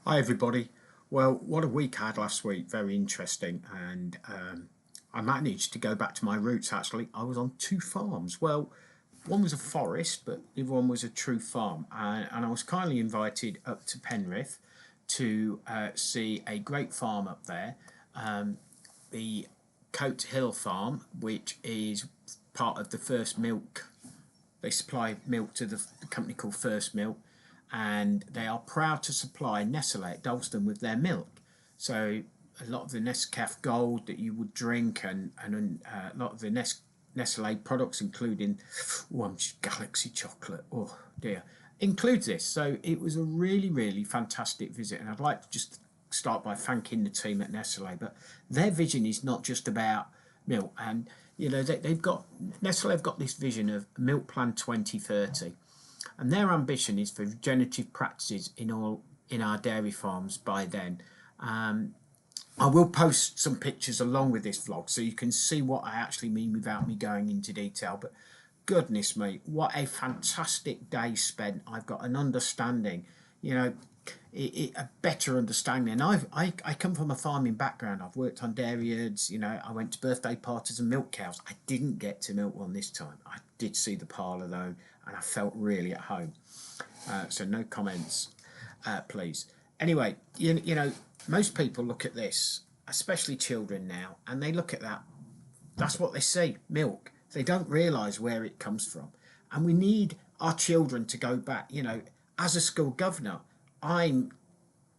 Hi everybody. Well, what a week I had last week. Very interesting, and I managed to go back to my roots. Actually, I was on two farms. Well, one was a forest, but the other one was a true farm, and I was kindly invited up to Penrith to see a great farm up there, the Cotehill farm, which is part of the First Milk. They supply milk to the company called First Milk, and they are proud to supply Nestle at Dalston with their milk. So a lot of the Nescafé Gold that you would drink, and a lot of the Nestle products, including Galaxy chocolate. Oh dear, includes this. So it was a really fantastic visit, and I'd like to just start by thanking the team at Nestle. But their vision is not just about milk, and they've got Nestle have got this vision of Milk Plan 2030, and their ambition is for regenerative practices in our dairy farms by then. I will post some pictures along with this vlog so you can see what I actually mean without me going into detail. But goodness me, what a fantastic day spent. I've got an understanding, a better understanding. And I come from a farming background. I've worked on dairy herds. I went to birthday parties and milk cows. I didn't get to milk one this time. I did see the parlour though, and I felt really at home. So no comments, please. Anyway, most people look at this, especially children now, and they look at that. That's what they see, milk. They don't realise where it comes from. And we need our children to go back. As a school governor, I'm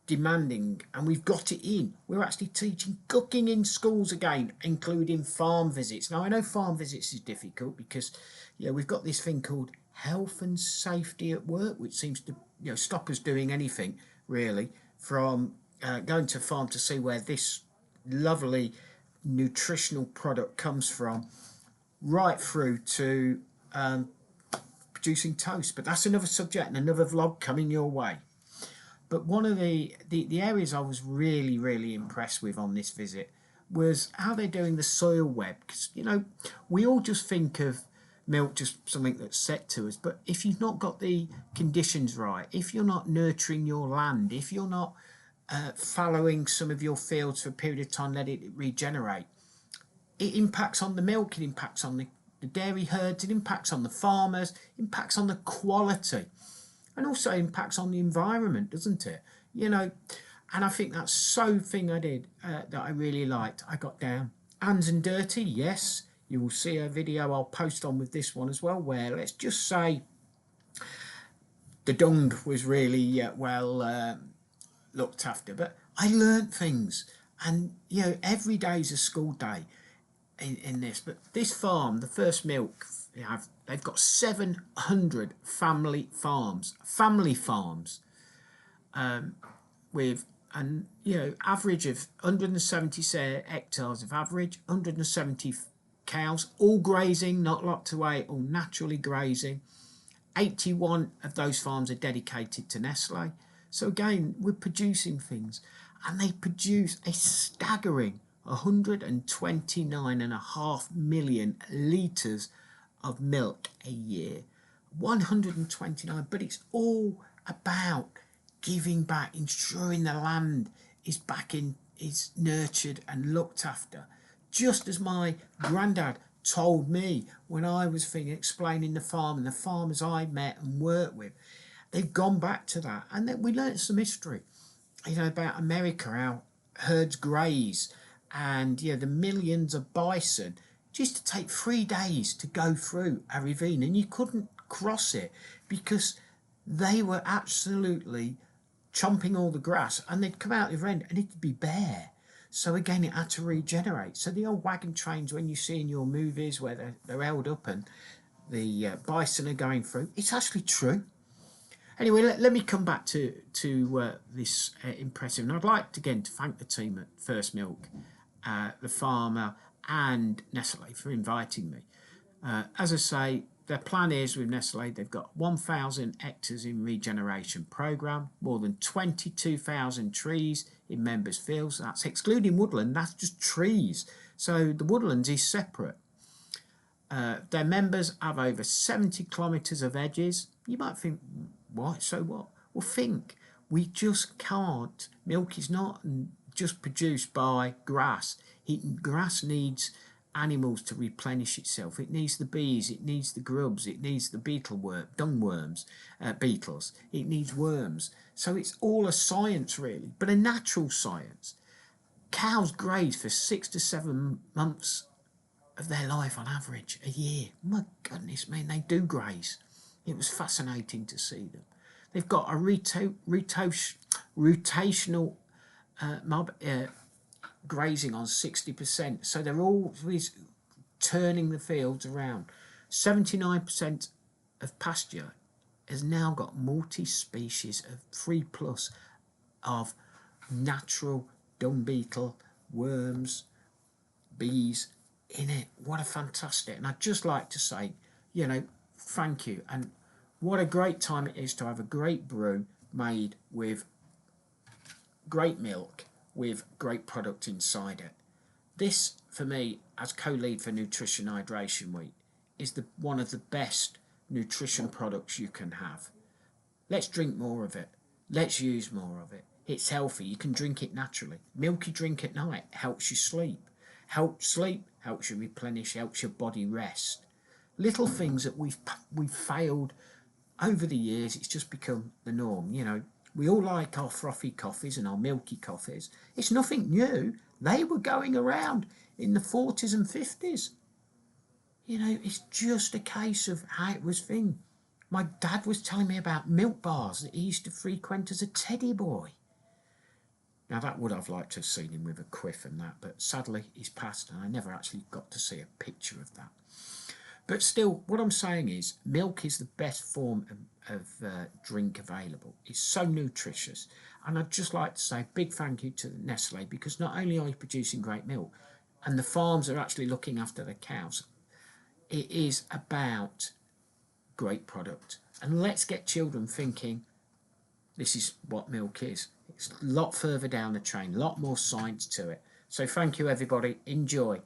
demanding, and we've got it in, we're actually teaching cooking in schools again, including farm visits. Now, I know farm visits is difficult because we've got this thing called health and safety at work, which seems to stop us doing anything really, from going to farm to see where this lovely nutritional product comes from, right through to producing toast. But that's another subject and another vlog coming your way. But one of the areas I was really impressed with on this visit was how they're doing the soil web. Because, we all just think of milk just something that's set to us. But if you've not got the conditions right, if you're not nurturing your land, if you're not following some of your fields for a period of time, let it regenerate, it impacts on the milk, it impacts on the dairy herds, it impacts on the farmers, impacts on the quality, and also impacts on the environment, doesn't it? And I think that's so thing I did that I really liked. I got down hands and dirty. Yes, you will see a video I'll post on with this one as well, where let's just say the dung was really well looked after. But I learnt things, and every day is a school day in this. But this farm, the First Milk, they've got 700 family farms, with an average of 170 hectares of average, 170 cows, all grazing, not locked away, all naturally grazing. 81 of those farms are dedicated to Nestle. So again, we're producing things, and they produce a staggering 129.5 million litres of milk a year. 129, but it's all about giving back, ensuring the land is nurtured and looked after. Just as my granddad told me when I was explaining the farm and the farmers I met and worked with. They've gone back to that, and then we learnt some history, about America, how herds graze, and the millions of bison. It used to take 3 days to go through a ravine, and you couldn't cross it because they were absolutely chomping all the grass, and they'd come out the other end and it'd be bare. So again, it had to regenerate. So the old wagon trains, when you see in your movies where they're held up and the bison are going through, it's actually true. Anyway, let me come back to this impressive. And I'd like again to thank the team at First Milk, the farmer, and Nestle for inviting me. As I say, their plan is with Nestle, they've got 1,000 hectares in regeneration programme, more than 22,000 trees in members' fields. That's excluding woodland, that's just trees. So the woodlands is separate. Their members have over 70 kilometres of edges. You might think, what? So what? Well, think. We just can't. Milk is not just produced by grass. Grass needs animals to replenish itself. It needs the bees, it needs the grubs, it needs the beetles, it needs worms. So it's all a science really, but a natural science. Cows graze for 6 to 7 months of their life on average, a year. My goodness, man, they do graze. It was fascinating to see them. They've got a rotational grazing on 60%, so they're always turning the fields around. 79% of pasture has now got multi-species of 3+ of natural dung beetle, worms, bees in it. What a fantastic. And I'd just like to say, thank you. And what a great time it is to have a great brew made with great milk with great product inside it. This, for me, as co-lead for Nutrition Hydration Week, is one of the best nutrition products you can have. Let's drink more of it. Let's use more of it. It's healthy. You can drink it naturally. Milk you drink at night helps you sleep. Helps you replenish, helps your body rest. Little things that we've failed over the years. It's just become the norm. We all like our frothy coffees and our milky coffees. It's nothing new. They were going around in the 40s and 50s. It's just a case of how it was thing. My dad was telling me about milk bars that he used to frequent as a teddy boy. Now, that would have liked to have seen him with a quiff and that, but sadly he's passed and I never actually got to see a picture of that. But still, what I'm saying is milk is the best form of drink available. It's so nutritious. And I'd just like to say a big thank you to Nestle, because not only are you producing great milk and the farms are actually looking after the cows, it is about great product. And let's get children thinking this is what milk is. It's a lot further down the train, a lot more science to it. So thank you, everybody. Enjoy.